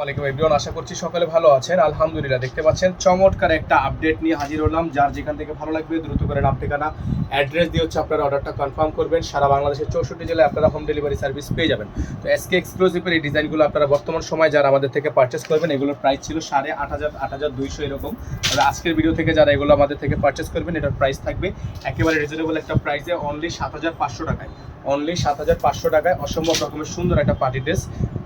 ওয়ালাইকুম এভরিওয়ান, আশা করছি সকালে ভালো আছেন। আলহামদুলিল্লাহ, দেখতে পাচ্ছেন চমৎকার একটা আপডেট নিয়ে হাজির হলাম। যার যেখান থেকে ভালো লাগবে দ্রুত করে নাম ঠিকানা অ্যাড্রেস দিয়ে আপনারা অর্ডারটা কনফার্ম করবেন। সারা বাংলাদেশের 64 জেলায় আপনারা হোম ডেলিভারি সার্ভিস পেয়ে যাবেন। তো এসকে এক্সক্লুসিভের এই ডিজাইনগুলো আপনারা বর্তমান সময় যারা আমাদের থেকে পারচেস করবেন, এগুলোর প্রাইস ছিল 8,500 8,200 এরকম। তবে আজকের ভিডিও থেকে যারা এগুলো আমাদের থেকে পারচেস করবেন, এটার প্রাইস থাকবে একেবারে রিজনেবল একটা প্রাইসে, অনলি 7,500 টাকায়। অনলি 7,500 টাকায় অসম্ভব রকমের সুন্দর একটা পার্টি ড্রেস।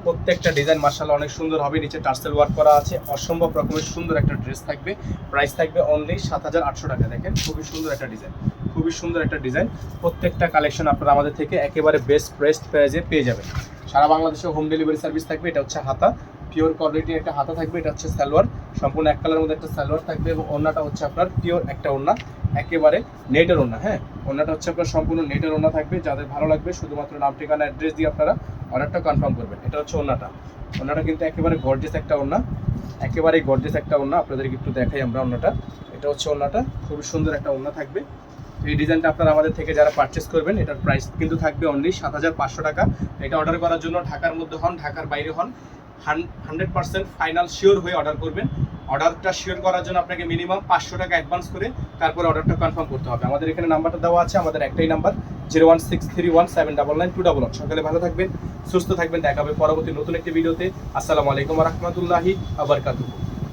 প্রত্যেকটা ডিজাইন মার্শাল্লাহ অনেক সুন্দর হবে, নিচে টার্সেল ওয়ার্ক করা আছে, অসম্ভব রকমের সুন্দর একটা ড্রেস থাকবে। প্রাইস থাকবে অনলি 7,800 টাকা। দেখেন খুবই সুন্দর একটা ডিজাইন, খুবই সুন্দর একটা ডিজাইন। প্রত্যেকটা কালেকশন আপনারা আমাদের থেকে একেবারে বেস্ট প্রাইসে পেয়ে যাবেন। সারা বাংলাদেশে হোম ডেলিভারি সার্ভিস থাকবে। এটা হচ্ছে হাতা, পিওর কোয়ালিটির একটা হাতা থাকবে। এটা হচ্ছে সালোয়ার, সম্পূর্ণ এক কালারের মধ্যে একটা সালোয়ার থাকবে এবং ওড়নাটা হচ্ছে আপনার পিওর একটা ওড়না, একেবারে নেটের ওড়না। হ্যাঁ, ওড়নাটা হচ্ছে আপনার সম্পূর্ণ নেটের ওড়না থাকবে। যাদের ভালো লাগবে শুধুমাত্র নাম ঠিকানা অ্যাড্রেস দিয়ে আপনারা অর্ডারটা কনফার্ম করবেন। এটা হচ্ছে ওড়নাটা। ওড়নাটা কিন্তু একেবারে গর্জিয়াস একটা ওড়না, একেবারে গর্জিয়াস একটা ওড়না। আপনাদেরকে একটু দেখাই আমরা ওড়নাটা। এটা হচ্ছে ওড়নাটা, খুবই সুন্দর একটা ওড়না থাকবে। এই ডিজাইনটা আপনারা আমাদের থেকে যারা পারচেস করবেন, এটার প্রাইস কিন্তু থাকবে অনলি 7,500 টাকা। এটা অর্ডার করার জন্য ঢাকার মধ্যে হন, ঢাকার বাইরে হন, 100% ফাইনাল শিওর হয়ে অর্ডার করবেন। অর্ডারটা শিওর করার জন্য আপনাকে মিনিমাম 500 টাকা অ্যাডভান্স করে তারপরে অর্ডারটা কনফার্ম করতে হবে। আমাদের এখানে নাম্বারটা দেওয়া আছে, আমাদের একটাই নাম্বার 01631799921। সকালে ভালো থাকবেন, সুস্থ থাকবেন। দেখা হবে পরবর্তী নতুন একটি ভিডিওতে। আসসালামু আলাইকুম ওয়া রাহমাতুল্লাহি ওয়া বারাকাতুহু।